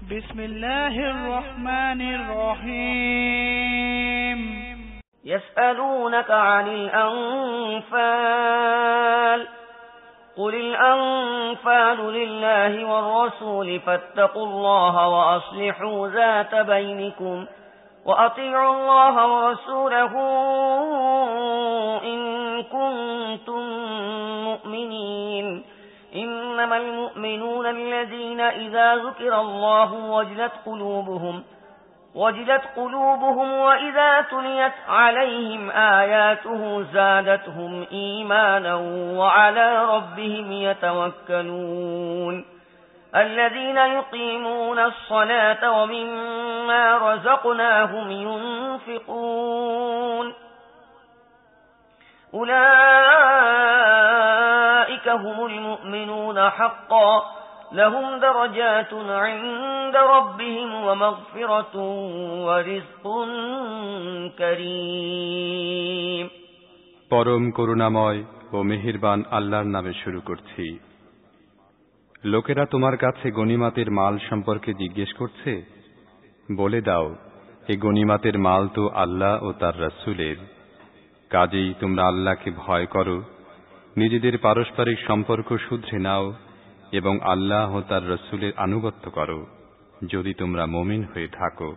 بسم الله الرحمن الرحيم يسألونك عن الأنفال قل الأنفال لله والرسول فاتقوا الله وأصلحوا ذات بينكم وأطيعوا الله ورسوله إن كنتم مؤمنين إنما المؤمنون الذين إذا ذكر الله وجلت قلوبهم وإذا تليت عليهم آياته زادتهم إيمانا وعلى ربهم يتوكلون الذين يقيمون الصلاة ومما رزقناهم ينفقون أولئك هم المؤمنون حقا لهم درجات عند ربهم ومغفرة ورزق كريم পরম করুণাময় ও মেহেরবান আল্লাহর নামে শুরু করছি। লোকেরা তোমার কাছে গনিমতের মাল সম্পর্কে জিজ্ঞেস করছে, বলে দাও, এই গনিমতের মাল তো আল্লাহ ও তার রাসূলের। কাজেই তোমরা আল্লাহকে ভয় করো, নিজেদের পারস্পরিক সম্পর্ক শুধরে নাও এবং আল্লাহ ও তার রাসূলের আনুগত্য করো, যদি তোমরা মুমিন হয়ে থাকো।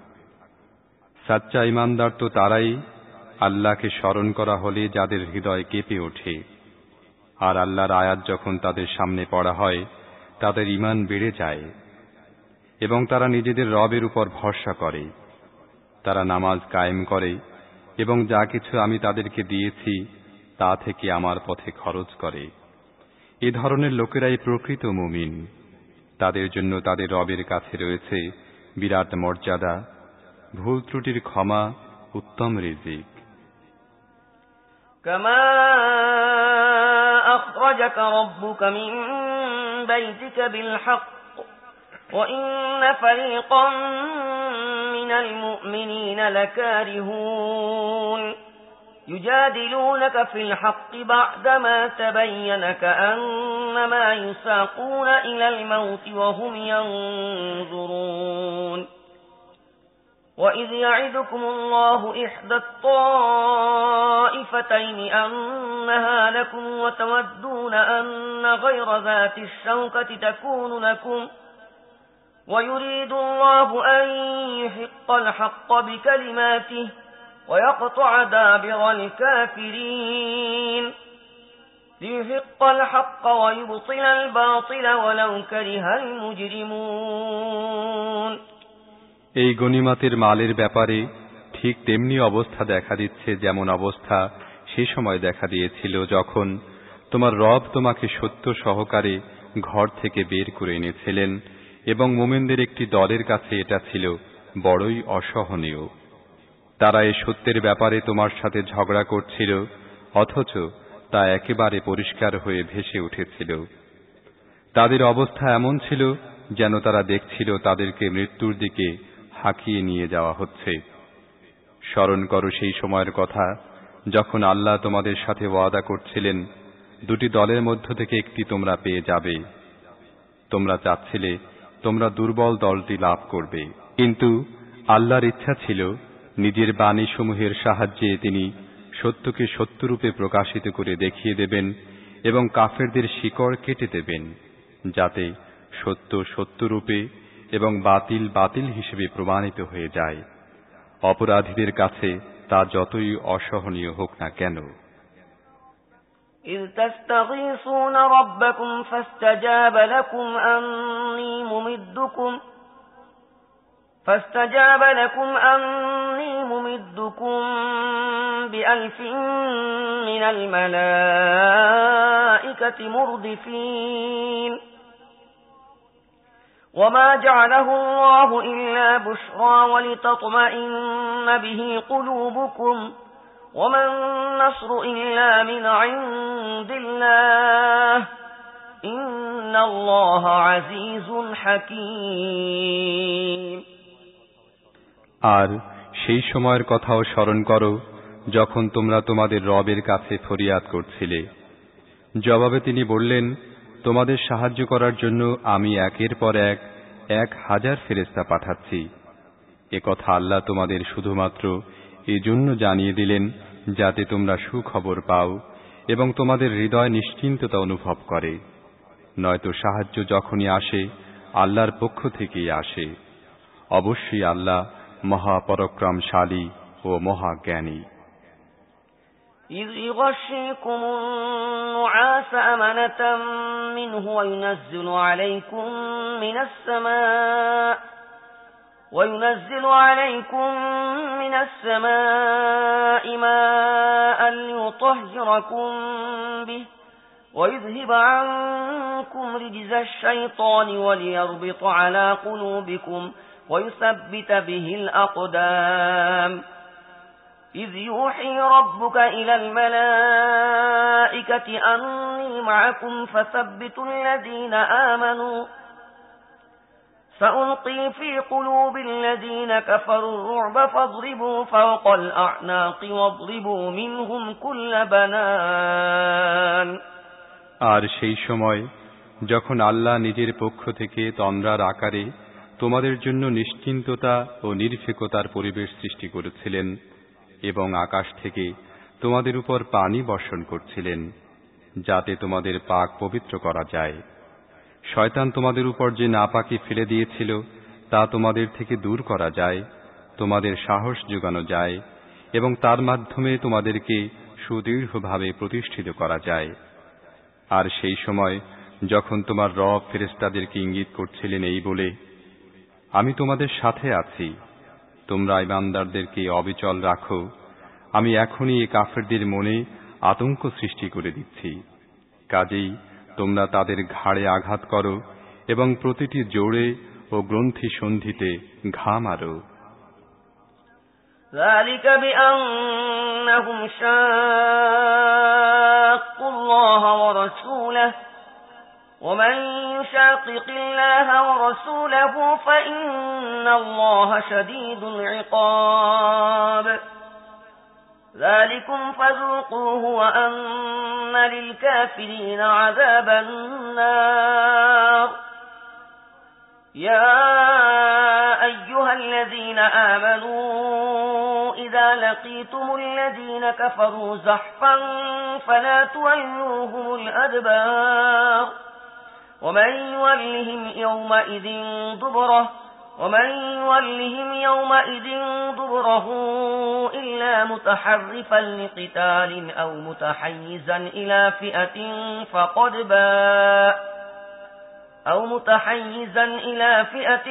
সাচ্চা ঈমানদার তো তারাই, আল্লাহকে স্মরণ করা হলে যাদের হৃদয় কেঁপে ওঠে। আর আল্লাহর আয়াত যখন তাদের সামনে পড়া হয়, তাদের ঈমান বেড়ে যায় এবং তারা নিজেদের রবের উপর ভরসা করে। তারা নামাজ কায়েম করে এবং যা কিছু আমি তাদেরকে দিয়েছি তা থেকে আমার পথে খরচ করে। এ ধরনের লোকেরাই প্রকৃত মুমিন। তাদের জন্য তাদের রবের কাছে রয়েছে বিরাট মর্যাদা, ভুল ত্রুটির ক্ষমা, উত্তম রিজিক। كما أخرجك ربك من بيتك بالحق وإن فريقا من المؤمنين لكارهون يجادلونك في الحق بعدما تبين كأنما يساقون إلى الموت وهم ينظرون وإذ يعدكم الله إحدى الطائفتين أنها لكم وتودون أن غير ذات الشوكة تكون لكم ويريد الله أن يحق الحق بكلماته ويقطع دابر الكافرين ليحق الحق ويبطل الباطل ولو كره المجرمون এই গনিমতের মালের ব্যাপারে ঠিক তেমনি অবস্থা দেখা দিচ্ছে যেমন অবস্থা সে সময় দেখা দিয়েছিল যখন তোমার রব তোমাকে সত্য সহকারে ঘর থেকে বের করে এনেছিলেন এবং মুমিনদের একটি দলের কাছে এটা ছিল বড়ই অসহনীয়। তারা এই সত্যের ব্যাপারে তোমার সাথে ঝগড়া করছিল, অথচ তা একেবারে পরিষ্কার হয়ে ভেসে উঠেছিল। তাদের অবস্থা এমন ছিল যেন তারা দেখছিল তাদেরকে মৃত্যুর দিকে হাঁকিয়ে নিয়ে যাওয়া হচ্ছে। স্মরণ করো সেই সময়ের কথা যখন আল্লাহ তোমাদের সাথে ওয়াদা করছিলেন, দুটি দলের মধ্য থেকে একটি তোমরা পেয়ে যাবে। তোমরা চাচ্ছিলে তোমরা দুর্বল দলটি লাভ করবে, কিন্তু আল্লাহর ইচ্ছা ছিল নিজের বাণীসমূহের সাহায্যে তিনি সত্যকে সত্যরূপে প্রকাশিত করে দেখিয়ে দেবেন এবং কাফেরদের শিকড় কেটে দেবেন, যাতে সত্য সত্যরূপে এবং বাতিল বাতিল হিসেবে প্রমাণিত হয়ে যায়, অপরাধীদের কাছে তা যতই অসহনীয় হোক না কেন। إذ تستغيثون ربكم فاستجاب لكم أني ممدكم بألف من الملائكة مردفين وما جعله الله إلا بشرى ولتطمئن به قلوبكم وما النصر إلا من عند الله إن الله عزيز حكيم আর সেই সময়ের কথাও স্মরণ করো যখন তোমরা তোমাদের রবের কাছে ফরিয়াদ করছিলে। জবাবে তিনি বললেন, তোমাদের সাহায্য করার জন্য আমি একের পর এক 1000 ফেরেশতা পাঠাচ্ছি। একথা আল্লাহ তোমাদের শুধুমাত্র এজন্য জানিয়ে দিলেন যাতে তোমরা সুখবর পাও এবং তোমাদের হৃদয় নিশ্চিন্ততা অনুভব করে। নয়তো সাহায্য যখনই আসে আল্লাহর পক্ষ থেকেই আসে। অবশ্যই আল্লাহ মহাপরাক্রমশালী ও মহাজ্ঞানী। إذ يغشيكم النعاس أمنة منه وينزل عليكم من السماء ماء ليطهركم به ويذهب عنكم رجز الشيطان وليربط على قلوبكم ويثبت به الأقدام إذ يوحي ربك إلى الملائكة أني معكم فثبتوا الذين آمنوا سألقي في قلوب الذين كفروا الرعب فاضربوا فوق الأعناق واضربوا منهم كل بنان। আর সেই সময় যখন আল্লাহ নিজের পক্ষ থেকে তন্দ্রার আকারে তোমাদের জন্য নিশ্চিন্ততা ও নির্ভীকতার পরিবেশ সৃষ্টি করেছিলেন এবং আকাশ থেকে তোমাদের উপর পানি বর্ষণ করছিলেন যাতে তোমাদের পাক পবিত্র করা যায়। শয়তান তোমাদের উপর যে নাপাকি ফেলে দিয়েছিল তা তোমাদের থেকে দূর করা যায়, তোমাদের সাহস যোগানো যায় এবং তার মাধ্যমে তোমাদেরকে সুদৃঢ়ভাবে প্রতিষ্ঠিত করা যায়। আর সেই সময় যখন তোমার রব ফেরেশতাদেরকে ইঙ্গিত করছিলেন এই বলে, আমি তোমাদের সাথে আছি, তোমরা ঈমানদারদেরকে অবিচল রাখো, আমি এখনই এই কাফেরদের মনে আতঙ্ক সৃষ্টি করে দিচ্ছি। কাজেই তোমরা তাদের ঘাড়ে আঘাত করো এবং প্রতিটি জোড়ে ও গ্রন্থি সন্ধিতে ঘা মারো। ذلك بأنهم شاقوا الله ورسوله ومن يشاقق الله ورسوله فإن الله شديد العقاب ذلكم فذوقوه وأن للكافرين عذاب النار يا أيها الذين آمنوا إذا لقيتم الذين كفروا زحفا فلا تولوهم الأدبار ومن يولهم دبره إلا متحرفا لقتال أو متحيزا إلى فئة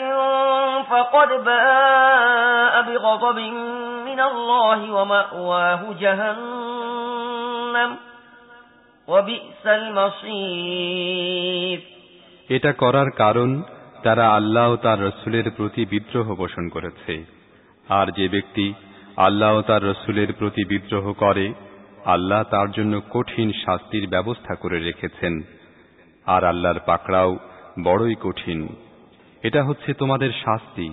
فقد باء بغضب من الله ومأواه جهنم وبئس المصير। এটা করার কারণ তারা আল্লাহ ও তার রাসূলের প্রতি বিদ্রোহ পোষণ করেছে। আর যে ব্যক্তি আল্লাহ ও তার রাসূলের প্রতি বিদ্রোহ করে আল্লাহ তার জন্য কঠিন শাস্তির ব্যবস্থা করে রেখেছেন। আর আল্লাহর পাকড়াও বড়ই কঠিন। এটা হচ্ছে তোমাদের শাস্তি,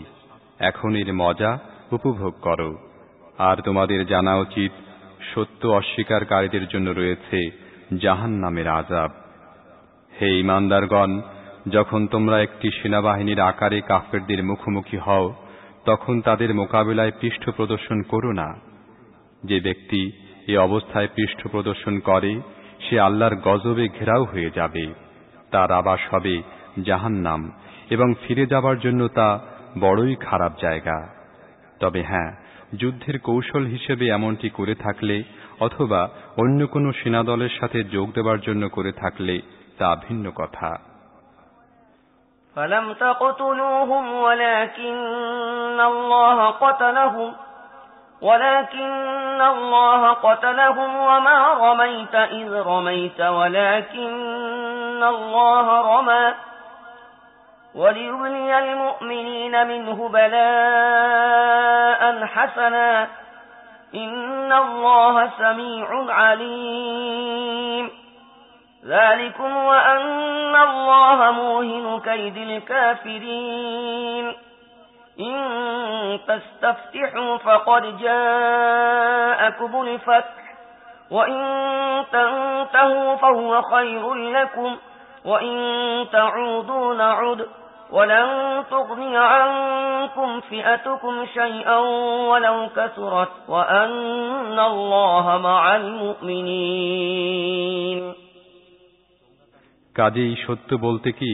এখন এর মজা উপভোগ করো। আর তোমাদের জানা উচিত সত্য অস্বীকারীদের জন্য রয়েছে জাহান্নামের আযাব। হে ঈমানদারগণ, যখন তোমরা একটি সেনাবাহিনীর আকারে কাফেরদের মুখোমুখি হও তখন তাদের মোকাবিলায় পৃষ্ঠ প্রদর্শন করো না। যে ব্যক্তি এই অবস্থায় পৃষ্ঠ প্রদর্শন করে সে আল্লাহর গজবে ঘেরাও হয়ে যাবে, তার আবাস হবে জাহান্নাম এবং ফিরে যাবার জন্য তা বড়ই খারাপ জায়গা। তবে হ্যাঁ, যুদ্ধের কৌশল হিসেবে এমনটি করে থাকলে অথবা অন্য কোনো সেনাদলের সাথে যোগ দেবার জন্য করে থাকলে তা ভিন্ন কথা। فلم تقتلوهم ولكن الله قتلهم وما رميت إذ رميت ولكن الله رمى وليبلي المؤمنين منه بلاء حسنا إن الله سميع عليم ذلكم وأن الله موهن كيد الكافرين إن تستفتحوا فقد جاءكم الفتح وإن تنتهوا فهو خير لكم وإن تعودوا نعد ولن تغني عنكم فئتكم شيئا ولو كثرت وأن الله مع المؤمنين কাজেই সত্য বলতে কি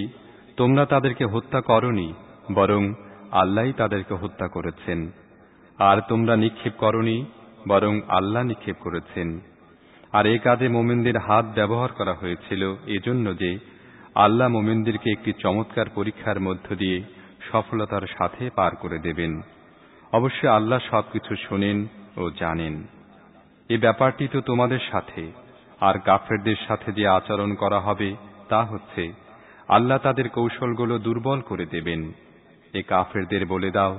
তোমরা তাদেরকে হত্যা করনি, বরং আল্লাহই তাদেরকে হত্যা করেছেন। আর তোমরা নিক্ষেপ করনি, বরং আল্লাহ নিক্ষেপ করেছেন। আর এই কাজে মুমিনদের হাত ব্যবহার করা হয়েছিল এজন্য যে আল্লাহ মুমিনদেরকে একটি চমৎকার পরীক্ষার মধ্য দিয়ে সফলতার সাথে পার করে দেবেন। অবশ্যই আল্লাহ সবকিছু শোনেন ও জানেন। এই ব্যাপারটি তো তোমাদের সাথে। আর কাফেরদের সাথে যে আচরণ করা হবে তা হচ্ছে আল্লাহ তাদের কৌশলগুলো দুর্বল করে দেবেন। এ কাফেরদের বলে দাও,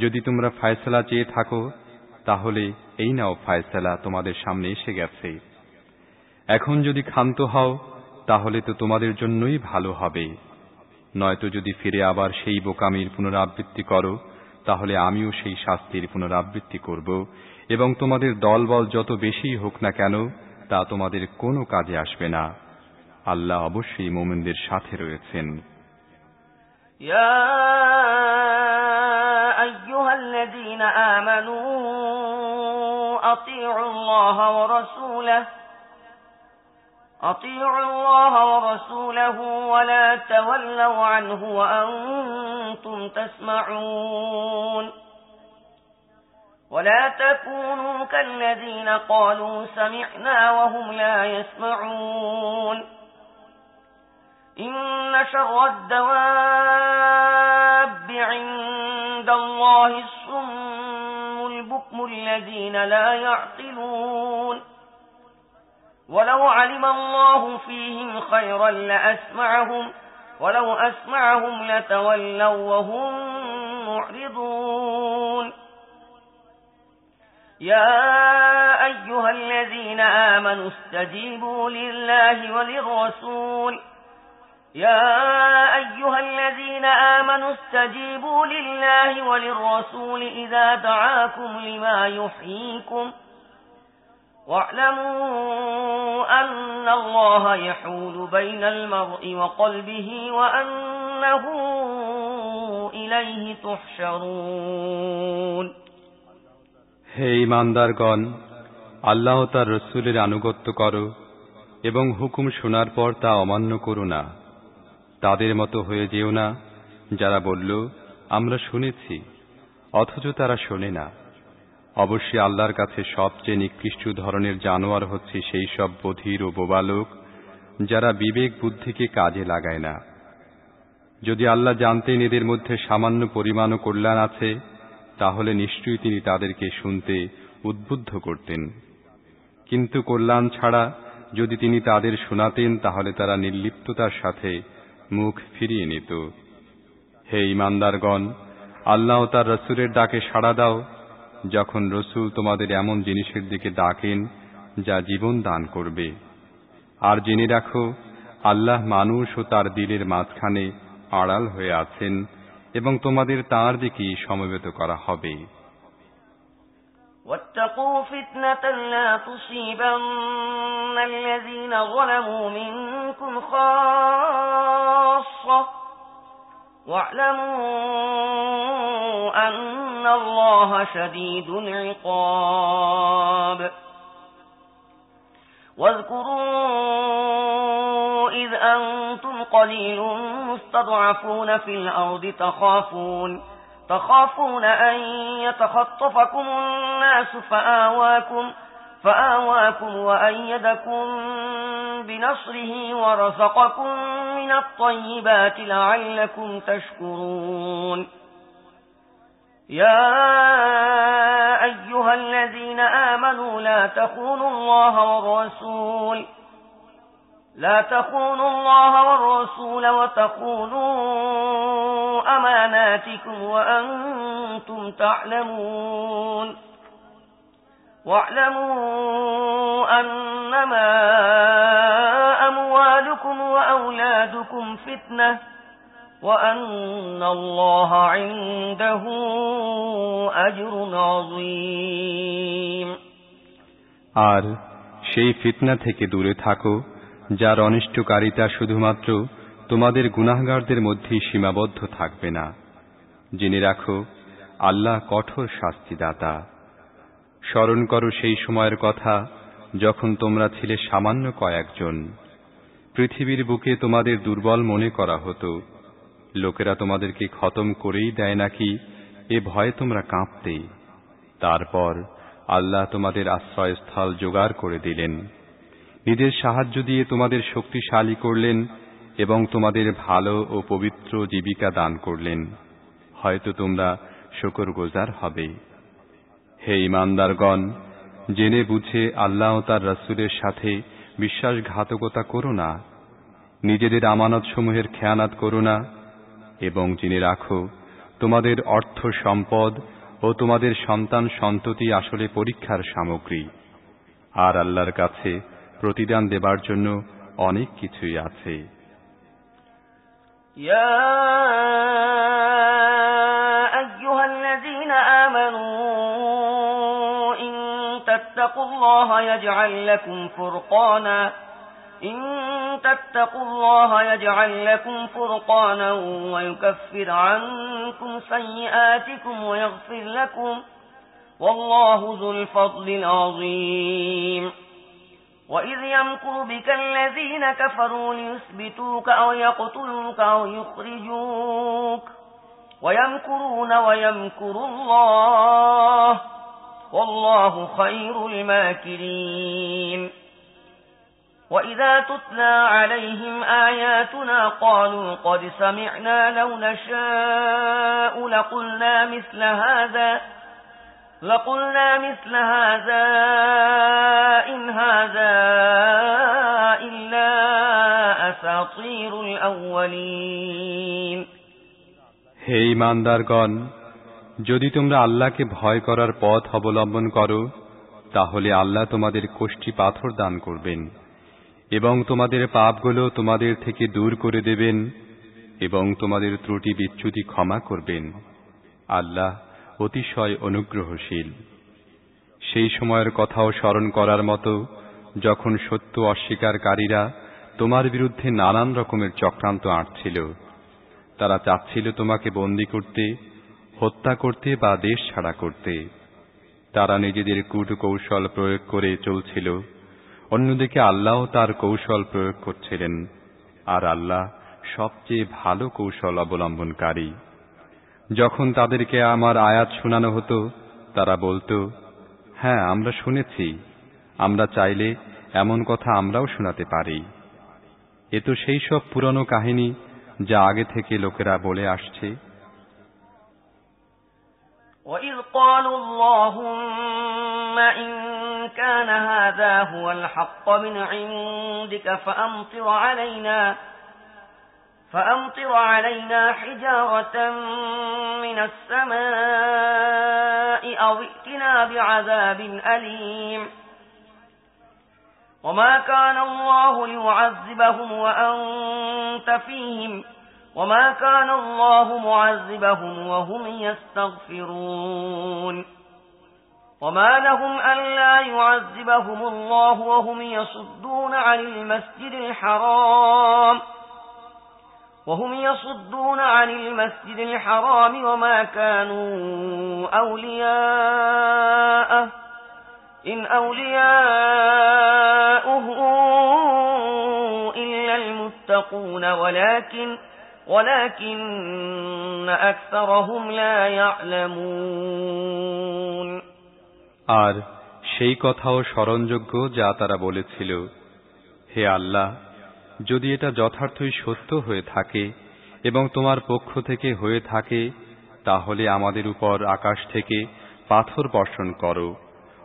যদি তোমরা ফয়সালা চেয়ে থাকো তাহলে এই নাও ফয়সালা তোমাদের সামনে এসে গেছে। এখন যদি ক্ষান্ত হও তাহলে তো তোমাদের জন্যই ভালো হবে। নয়তো যদি ফিরে আবার সেই বোকামির পুনরাবৃত্তি করো তাহলে আমিও সেই শাস্তির পুনরাবৃত্তি করব, এবং তোমাদের দলবল যত বেশি হোক না কেন তা তোমাদের কোনো কাজে আসবে না। আল্লাহ অবশ্যই মুমিনদের সাথে রয়েছেন। ইয়া আইয়ুহাল্লাযীনা আমানু আতিউল্লাহা ওয়া রাসূলাহু ওয়া লা তাওয়াল্লাউ আনহু ওয়া আনতুম তাসমাউন ولا تكونوا كالذين قالوا سمعنا وهم لا يسمعون إن شر الدواب عند الله الصم البكم الذين لا يعقلون ولو علم الله فيهم خيرا لأسمعهم ولو أسمعهم لتولوا وهم معرضون يا أيها الذين آمنوا استجيبوا لله وللرسول يا أيها الذين آمنوا استجيبوا لله وللرسول إذا دعاكم لما يحييكم واعلموا أن الله يحول بين المرء وقلبه وأنه إليه تحشرون হে ঈমানদারগণ, আল্লাহ ও তার রাসূলের আনুগত্য করো এবং হুকুম শোনার পর তা অমান্য করো না। তাদের মতো হয়ে যেও না যারা বলল আমরা শুনেছি অথচ তারা শোনে না। অবশ্যই আল্লাহর কাছে সবচেয়ে নিকৃষ্ট ধরনের জানোয়ার হচ্ছে সেই সব বধির ও বোবা লোক যারা বিবেক বুদ্ধিকে কাজে লাগায় না। যদি আল্লাহ জানতেন এদের মধ্যে সামান্য পরিমাণও কল্যাণ আছে তাহলে নিশ্চয়ই তিনি তাদেরকে শুনতে উদ্বুদ্ধ করতেন, কিন্তু কল্যাণ ছাড়া যদি তিনি তাদের শোনাতেন তাহলে তারা নির্লিপ্ততার সাথে মুখ ফিরিয়ে নিত। হে ঈমানদারগণ, আল্লাহ ও তার রাসূলের ডাকে সাড়া দাও যখন রাসূল তোমাদের এমন জিনিসের দিকে ডাকেন যা জীবন দান করবে। আর জেনে রাখো আল্লাহ মানুষ ও তার দিলের মাঝখানে আড়াল হয়ে আছেন এবং তোমাদের তাঁর দিকে সমবেত করা হবে। واتقوا فتنة لا تصيبن الذين ظلموا منكم خاصة واعلموا أن الله شديد العقاب واذكروا إذ أنتم قليل مستضعفون في الأرض تخافون أن يتخطفكم الناس فآواكم وأيدكم بنصره ورزقكم من الطيبات لعلكم تشكرون يا أيها الذين آمنوا لا تخونوا الله والرسول وتخونوا أماناتكم وأنتم تعلمون واعلموا أنما أموالكم وأولادكم فتنة وأن الله عنده أجر عظيم আর সেই ফিতনা থেকে দূরে থাকো যার অনিষ্টকারিতা শুধুমাত্র তোমাদের গুনাহগারদের মধ্যেই সীমাবদ্ধ থাকবে না। জেনে রাখো, আল্লাহ কঠোর শাস্তিদাতা। স্মরণ করো সেই সময়ের কথা যখন তোমরা ছিলে সামান্য কয়েকজন। পৃথিবীর বুকে তোমাদের দুর্বল মনে করা হতো। লোকেরা তোমাদেরকে খতম করেই দেয় নাকি এ ভয়ে তোমরা কাঁপতে। তারপর আল্লাহ তোমাদের আশ্রয়স্থল জোগাড় করে দিলেন, নিজের সাহায্য দিয়ে তোমাদের শক্তিশালী করলেন এবং তোমাদের ভালো ও পবিত্র জীবিকা দান করলেন। হয়তো তোমরা শুকরগুজার হবে। হে ঈমানদারগণ, জেনে বুঝে আল্লাহ ও তার রাসূলের সাথে বিশ্বাসঘাতকতা করো না, নিজেদের আমানতসমূহের খেয়ানত করো না, এবং জেনে রাখো তোমাদের অর্থ সম্পদ ও তোমাদের সন্তান সন্ততি আসলে পরীক্ষার সামগ্রী, আর আল্লাহর কাছে প্রতিদান দেবার জন্য অনেক কিছুই আছে। يا أيها الذين آمنوا إن تتقوا الله يجعل لكم فرقانا ويكفر عنكم سيئاتكم ويغفر لكم والله ذو الفضل العظيم وإذ يمكر بك الذين كفروا ليثبتوك أو يقتلوك أو يخرجوك ويمكرون ويمكر الله والله خير الماكرين وإذا تتلى عليهم آياتنا قالوا قد سمعنا لو نشاء لقلنا مثل هذا إن هذا إلا أساطير الأولين হে ঈমানদারগণ, যদি তোমরা আল্লাহকে ভয় করার পথ অবলম্বন করো, তাহলে আল্লাহ তোমাদের কোষ্ঠী পাথর দান করবেন এবং তোমাদের পাপগুলো তোমাদের থেকে দূর করে দেবেন এবং তোমাদের ত্রুটি বিচ্যুতি ক্ষমা করবেন। আল্লাহ অতিশয় অনুগ্রহশীল। সেই সময়ের কথাও স্মরণ করার মতো যখন সত্য অস্বীকারীরা তোমার বিরুদ্ধে নানান রকমের চক্রান্ত আঁটছিল। তারা চাচ্ছিল তোমাকে বন্দী করতে, হত্যা করতে বা দেশ ছাড়া করতে। তারা নিজেদের কূটকৌশল প্রয়োগ করে চলছিল, অন্যদিকে আল্লাহ তার কৌশল প্রয়োগ করছিলেন, আর আল্লাহ সবচেয়ে ভালো কৌশল অবলম্বনকারী। যখন তাদেরকে আমার আয়াত শোনানো হতো, তারা বলতো, হ্যাঁ আমরা শুনেছি, আমরা চাইলে এমন কথা আমরাও শোনাতে পারি। এ তো সেই সব পুরনো কাহিনী যা আগে থেকে লোকেরা বলে আসছে। وَإِذْ قَالُوا اللَّهُمَّ إِن كَانَ هَذَا هُوَ الْحَقَّ مِنْ عِندِكَ فَأَمْطِرْ عَلَيْنَا حِجَارَةً مِنَ السَّمَاءِ أَوْ ائْتِنَا بِعَذَابٍ أَلِيمٍ وَمَا كَانَ اللَّهُ لِيُعَذِّبَهُمْ وَأَنْتَ فِيهِمْ وَمَا كَانَ اللَّهُ مُعَذِّبَهُمْ وَهُمْ يَسْتَغْفِرُونَ وَمَا لَهُمْ أَلَّا يُعَذِّبَهُمُ اللَّهُ وَهُمْ يَصُدُّونَ عَنِ الْمَسْجِدِ الْحَرَامِ وَمَا كَانُوا أَوْلِيَاءَهُ إِنْ أَوْلِيَاؤُهُ إِلَّا الْمُتَّقُونَ ولكن أكثرهم لا يعلمون আর সেই কথাও স্মরণযোগ্য যা তারা বলেছিল, হে আল্লাহ, যদি এটা যথার্থই সত্য হয়ে থাকে এবং তোমার পক্ষ থেকে হয়ে থাকে, তাহলে আমাদের উপর আকাশ থেকে পাথর বর্ষণ করো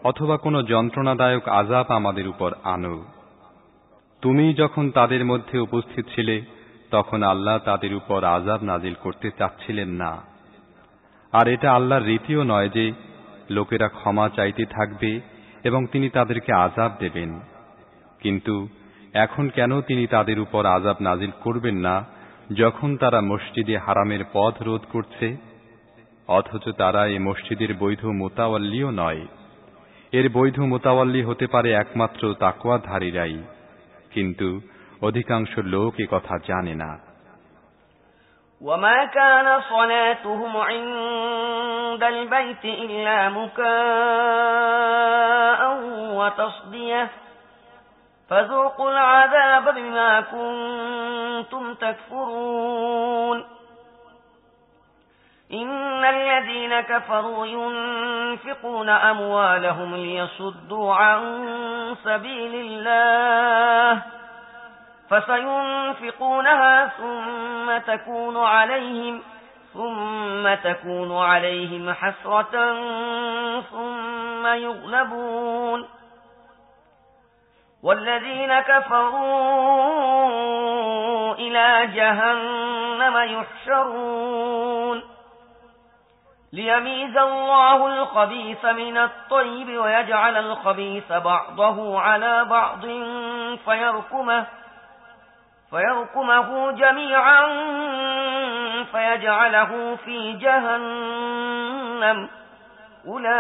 অথবা কোনো যন্ত্রণাদায়ক আযাব আমাদের উপর আনো। তুমি যখন তাদের মধ্যে উপস্থিত ছিলে, তখন আল্লাহ তাদের উপর আযাব নাজিল করতে চাচ্ছিলেন না। আর এটা আল্লাহর রীতিও নয় যে লোকেরা ক্ষমা চাইতে থাকবে এবং তিনি তাদেরকে আযাব দেবেন। কিন্তু এখন কেন তিনি তাদের উপর আযাব নাজিল করবেন না, যখন তারা মসজিদে হারামের পথ রোধ করছে, অথচ তারা এই মসজিদের বৈধ মোতাওয়াল্লিও নয়। এর বৈধ মোতাওয়াল্লি হতে পারে একমাত্র তাকওয়াধারীরাই, কিন্তু অধিকাংশ লোক এ কথা জানে না। وما كان صلاتهم عند البيت إلا مكاء وتصدية فذوقوا العذاب بما كنتم تكفرون إن الذين كفروا ينفقون أموالهم ليصدوا عن سبيل الله فسينفقونها ثم تكون عليهم حسرة ثم يغلبون والذين كفروا إلى جهنم يحشرون ليميز الله الخبيث من الطيب ويجعل الخبيث بعضه على بعض فيركمه جميعا فيجعله في جهنم أولئك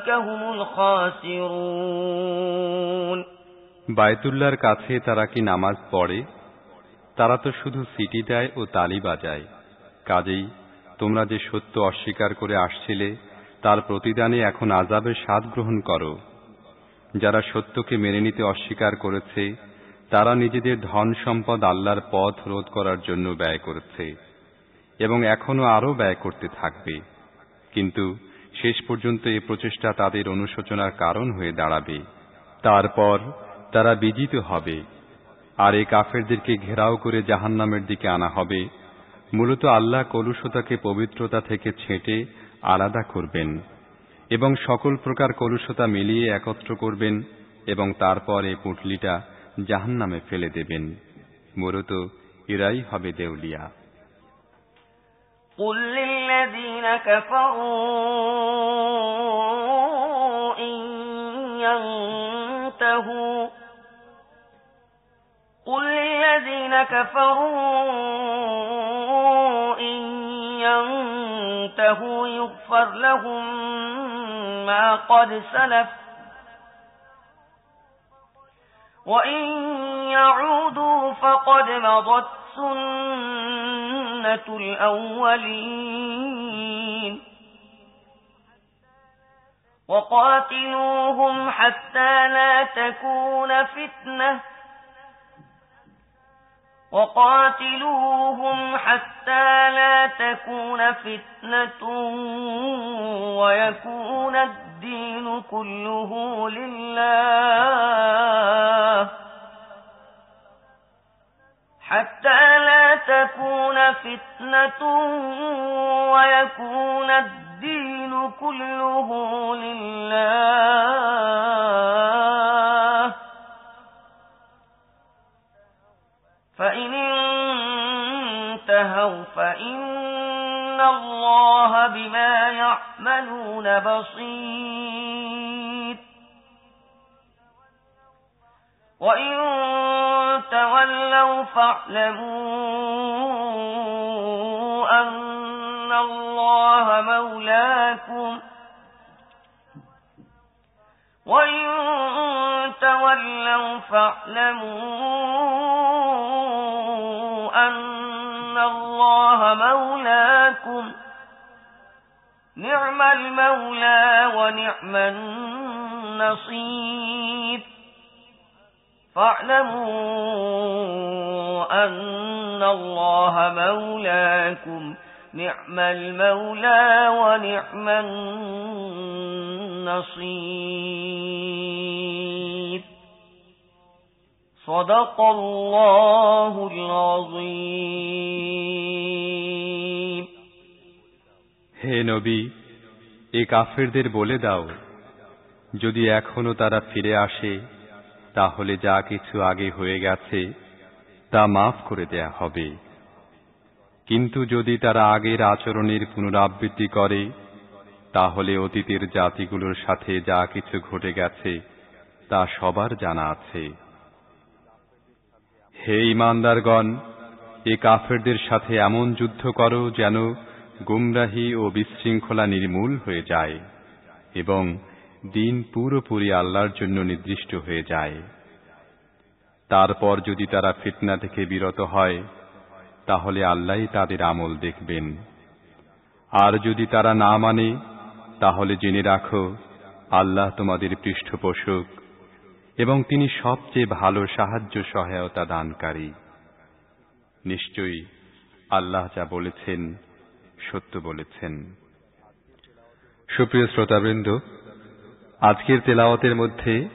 هم الخاسرون বায়তুল্লাহর কাছে তারা কি নামাজ পড়ে? তারা তো শুধু সিটি দেয় ও তালি বাজায়। কাজেই তোমরা যে সত্য অস্বীকার করে আসছিলে তার প্রতিদানে এখন আযাবের স্বাদ গ্রহণ করো। যারা সত্যকে মেনে নিতে অস্বীকার করেছে তারা নিজেদের ধন সম্পদ আল্লাহর পথ রোধ করার জন্য ব্যয় করেছে এবং এখনো আরো ব্যয় করতে থাকবে, কিন্তু শেষ পর্যন্ত এই প্রচেষ্টা তাদের অনুশোচনার কারণ হয়ে দাঁড়াবে। তারপর তারা বিজিত হবে আর এই কাফেরদেরকে ঘেরাও করে জাহান্নামের দিকে আনা হবে। মূলত আল্লাহ কলুষতাকে পবিত্রতা থেকে ছেঁটে আলাদা করবেন এবং সকল প্রকার কলুষতা মিলিয়ে একত্র করবেন এবং তারপর এই পুঁটলিটা জাহান্নামে ফেলে দেবেন। মূলত এরাই হবে দেউলিয়া। قل للذين كفروا إن ينتهوا يغفر لهم ما قد سلف وإن يعودوا فقد مضت سنة الأولين وقاتلوهم حتى لا تكون فتنة ويكون الدين كله لله فإن انتهوا فإن الله بما يعملون بصير وإن تولوا فاعلموا أن الله مولاكم نعم المولى ونعم النصير فاعلموا أن الله مولاكم نعم المولى ونعم النصير صدق الله العظيم হে নবী, এই কাফেরদের বলে দাও, যদি এখনো তারা ফিরে আসে তাহলে যা কিছু আগে হয়ে গেছে তা মাফ করে দেয়া হবে, কিন্তু যদি তারা আগের আচরণের পুনরাবৃত্তি করে তাহলে অতীতের জাতিগুলোর সাথে যা কিছু ঘটে গেছে তা সবার জানা আছে। হে ঈমানদারগণ, এই কাফেরদের সাথে এমন যুদ্ধ করো যেন গুমরাহি ও বিশৃঙ্খলা নির্মূল হয়ে যায় এবং দিন পুরোপুরি আল্লাহর জন্য নির্দিষ্ট হয়ে যায়। তারপর যদি তারা ফিতনা থেকে বিরত হয় তাহলে আল্লাহই তাদের আমল দেখবেন। আর যদি তারা না মানে তাহলে জেনে রাখো আল্লাহ তোমাদের পৃষ্ঠপোষক এবং তিনি সবচেয়ে ভালো সাহায্য সহায়তা দানকারী। নিশ্চয়ই আল্লাহ যা বলেছেন সত্য বলেছেন। সুপ্রিয় শ্রোতাবৃন্দ, আজকের তেলাওয়াতের মধ্যে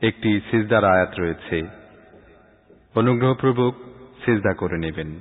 একটি সিজদার আয়াত রয়েছে। অনুগ্রহপূর্বক সিজদা করে নেবেন।